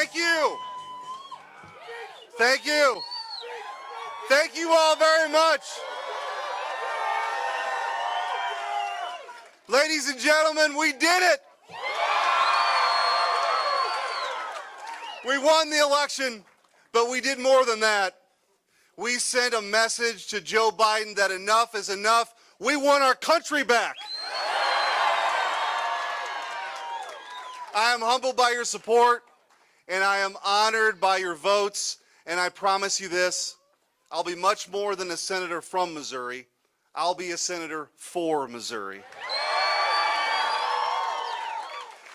Thank you. Thank you. Thank you all very much. Ladies and gentlemen, we did it. We won the election, but we did more than that. We sent a message to Joe Biden that enough is enough. We want our country back. I am humbled by your support, and I am honored by your votes, and I promise you this, I'll be much more than a senator from Missouri. I'll be a senator for Missouri.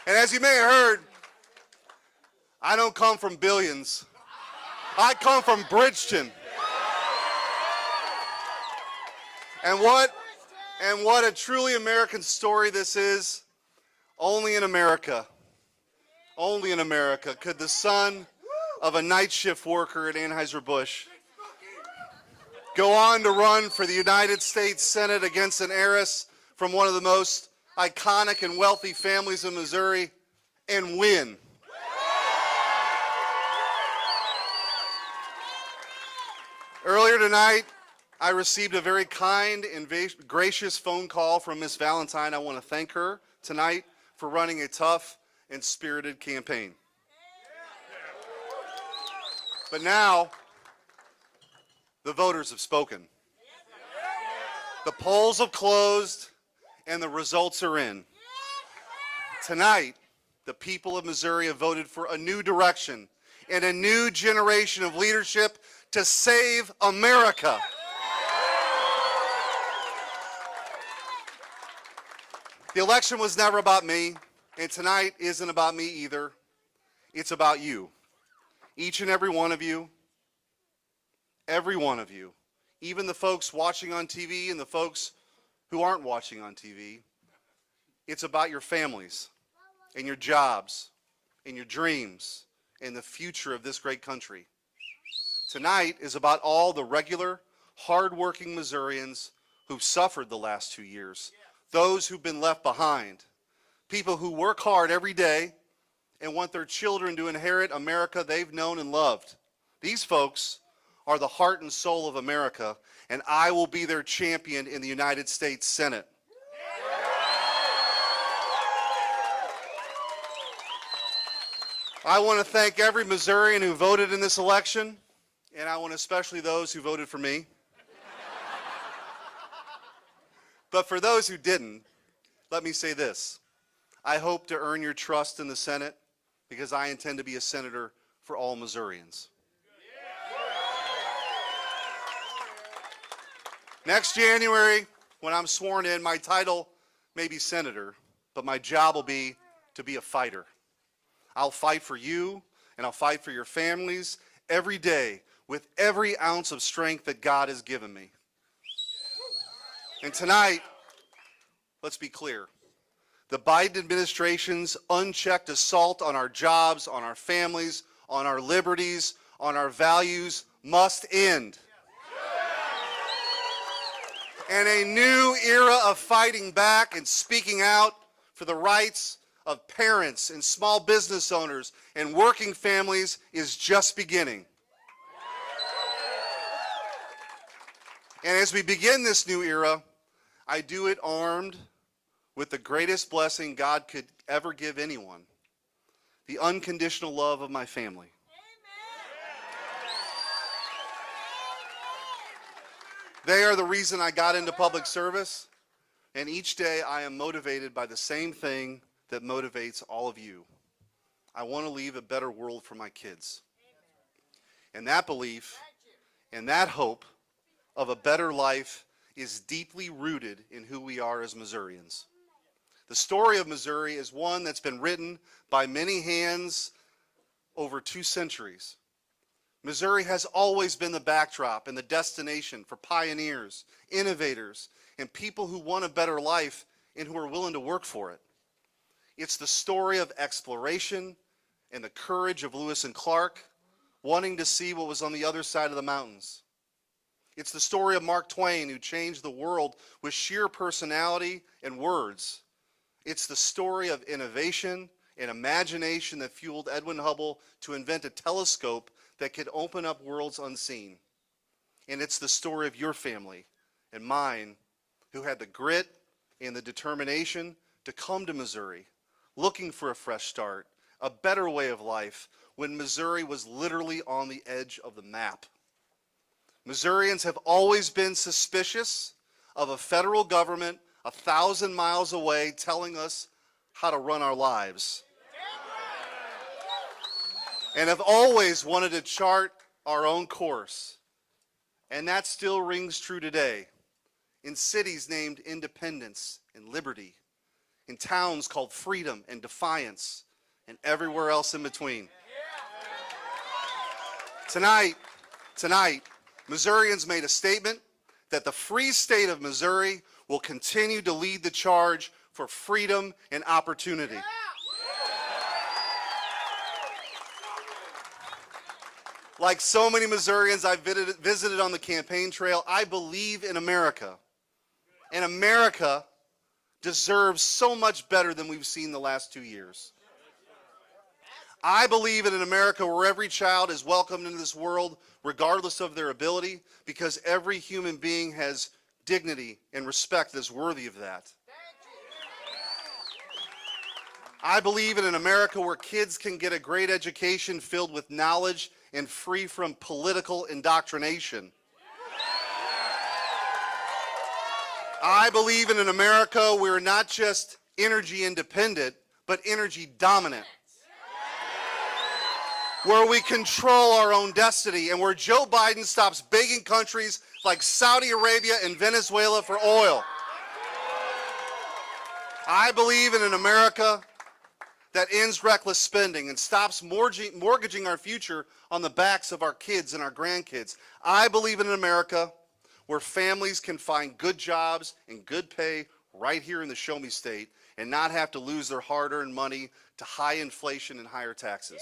And as you may have heard, I don't come from billions. I come from Bridgeton. And what a truly American story this is. Only in America could the son of a night shift worker at Anheuser-Busch go on to run for the United States Senate against an heiress from one of the most iconic and wealthy families in Missouri and win. Earlier tonight, I received a very kind and gracious phone call from Miss Valentine. I want to thank her tonight for running a tough and spirited campaign. But now, the voters have spoken. The polls have closed, and the results are in. Tonight, the people of Missouri have voted for a new direction and a new generation of leadership to save America. The election was never about me, and tonight isn't about me either. It's about you. Each and every one of you, even the folks watching on TV and the folks who aren't watching on TV. It's about your families and your jobs and your dreams and the future of this great country. Tonight is about all the regular, hard-working Missourians who've suffered the last 2 years, those who've been left behind, people who work hard every day and want their children to inherit America they've known and loved. These folks are the heart and soul of America, and I will be their champion in the United States Senate. I want to thank every Missourian who voted in this election, and I want especially those who voted for me. But for those who didn't, let me say this. I hope to earn your trust in the Senate because I intend to be a senator for all Missourians. Next January, when I'm sworn in, my title may be senator, but my job will be to be a fighter. I'll fight for you, and I'll fight for your families every day with every ounce of strength that God has given me. And tonight, let's be clear. The Biden administration's unchecked assault on our jobs, on our families, on our liberties, on our values must end. And a new era of fighting back and speaking out for the rights of parents and small business owners and working families is just beginning. And as we begin this new era, I do it armed with the greatest blessing God could ever give anyone, the unconditional love of my family. They are the reason I got into public service, and each day I am motivated by the same thing that motivates all of you. I want to leave a better world for my kids. And that belief and that hope of a better life is deeply rooted in who we are as Missourians. The story of Missouri is one that's been written by many hands over 2 centuries. Missouri has always been the backdrop and the destination for pioneers, innovators, and people who want a better life and who are willing to work for it. It's the story of exploration and the courage of Lewis and Clark, wanting to see what was on the other side of the mountains. It's the story of Mark Twain, who changed the world with sheer personality and words. It's the story of innovation an imagination that fueled Edwin Hubble to invent a telescope that could open up worlds unseen. And it's the story of your family and mine who had the grit and the determination to come to Missouri, looking for a fresh start, a better way of life, when Missouri was literally on the edge of the map. Missourians have always been suspicious of a federal government 1,000 miles away telling us how to run our lives. And have always wanted to chart our own course. And that still rings true today in cities named Independence and Liberty, in towns called Freedom and Defiance, and everywhere else in between. Tonight, Missourians made a statement that the free state of Missouri will continue to lead the charge for freedom and opportunity. Like so many Missourians I've visited on the campaign trail, I believe in America. And America deserves so much better than we've seen the last 2 years. I believe in an America where every child is welcomed into this world regardless of their ability, because every human being has dignity and respect that's worthy of that. I believe in an America where kids can get a great education filled with knowledge and free from political indoctrination. I believe in an America where we're not just energy independent, but energy dominant. Where we control our own destiny, and where Joe Biden stops begging countries like Saudi Arabia and Venezuela for oil. I believe in an America that ends reckless spending and stops mortgaging our future on the backs of our kids and our grandkids. I believe in an America where families can find good jobs and good pay right here in the Show Me State and not have to lose their hard-earned money to high inflation and higher taxes.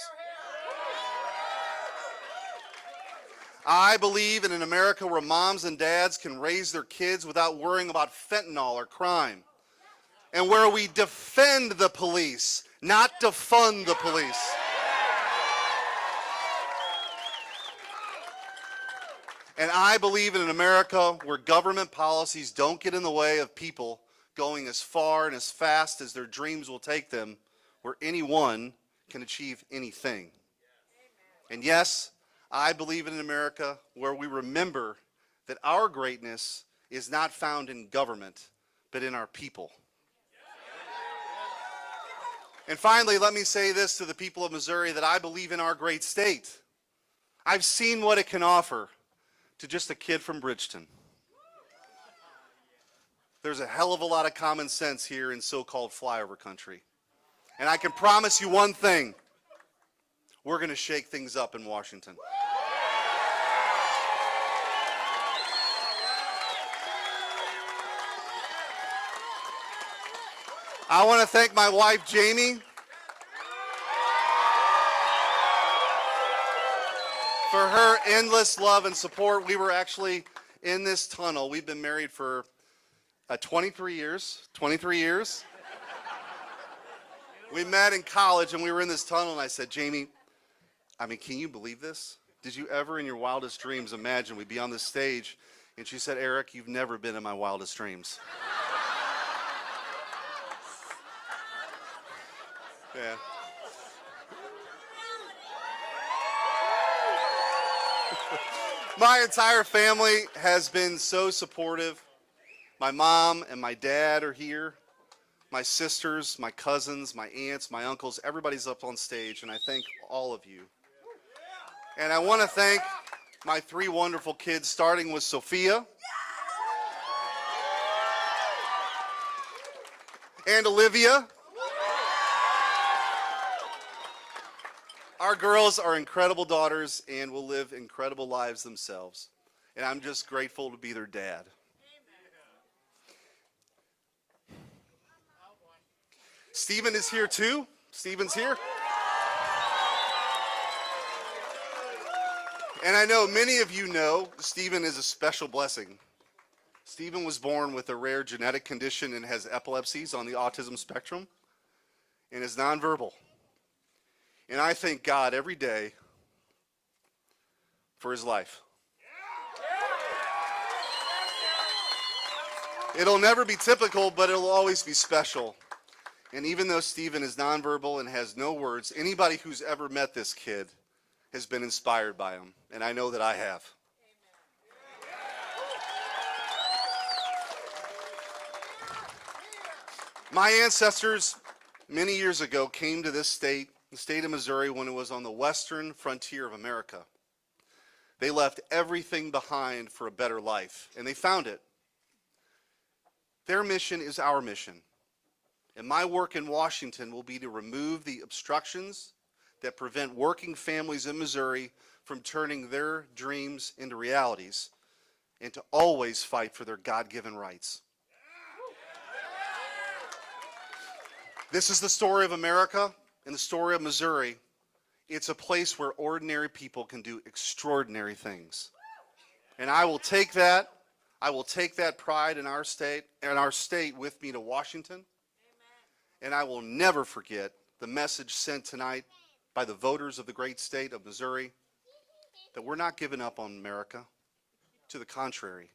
I believe in an America where moms and dads can raise their kids without worrying about fentanyl or crime, and where we defend the police, not defund the police. And I believe in an America where government policies don't get in the way of people going as far and as fast as their dreams will take them, where anyone can achieve anything. And yes, I believe in an America where we remember that our greatness is not found in government, but in our people. And finally, let me say this to the people of Missouri, that I believe in our great state. I've seen what it can offer to just a kid from Bridgeton. There's a hell of a lot of common sense here in so-called flyover country. And I can promise you one thing: we're going to shake things up in Washington. I want to thank my wife, Jamie, for her endless love and support. We were actually in this tunnel. We've been married for 23 years. 23 years. We met in college and we were in this tunnel, and I said, Jamie, can you believe this? Did you ever in your wildest dreams imagine we'd be on this stage? And she said, Eric, you've never been in my wildest dreams. Yeah. My entire family has been so supportive. My mom and my dad are here. My sisters, my cousins, my aunts, my uncles, everybody's up on stage, and I thank all of you. And I want to thank my 3 wonderful kids, starting with Sophia and Olivia. Our girls are incredible daughters and will live incredible lives themselves. And I'm just grateful to be their dad. Stephen is here too. Stephen's here. And I know many of you know Stephen is a special blessing. Stephen was born with a rare genetic condition and has epilepsies on the autism spectrum. and is nonverbal. And I thank God every day for his life. It'll never be typical, but it'll always be special. And even though Stephen is nonverbal and has no words, anybody who's ever met this kid has been inspired by him, and I know that I have. My ancestors many years ago came to this state, the state of Missouri, when it was on the western frontier of America. They left everything behind for a better life, and they found it. Their mission is our mission. And my work in Washington will be to remove the obstructions that prevent working families in Missouri from turning their dreams into realities, and to always fight for their God-given rights. This is the story of America and the story of Missouri. It's a place where ordinary people can do extraordinary things. And I will take that pride in our state with me to Washington. And I will never forget the message sent tonight by the voters of the great state of Missouri that we're not giving up on America. To the contrary,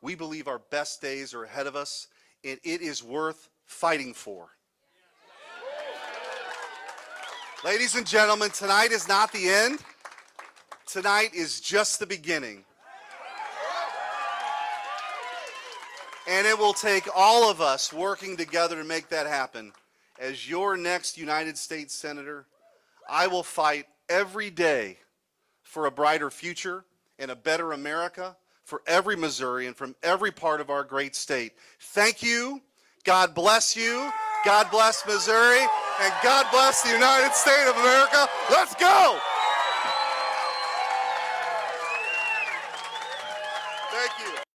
we believe our best days are ahead of us, and it is worth fighting for. Ladies and gentlemen, tonight is not the end. Tonight is just the beginning. And it will take all of us working together to make that happen. As your next United States Senator, I will fight every day for a brighter future and a better America for every Missourian from every part of our great state. Thank you. God bless you. God bless Missouri. And God bless the United States of America. Let's go! Thank you.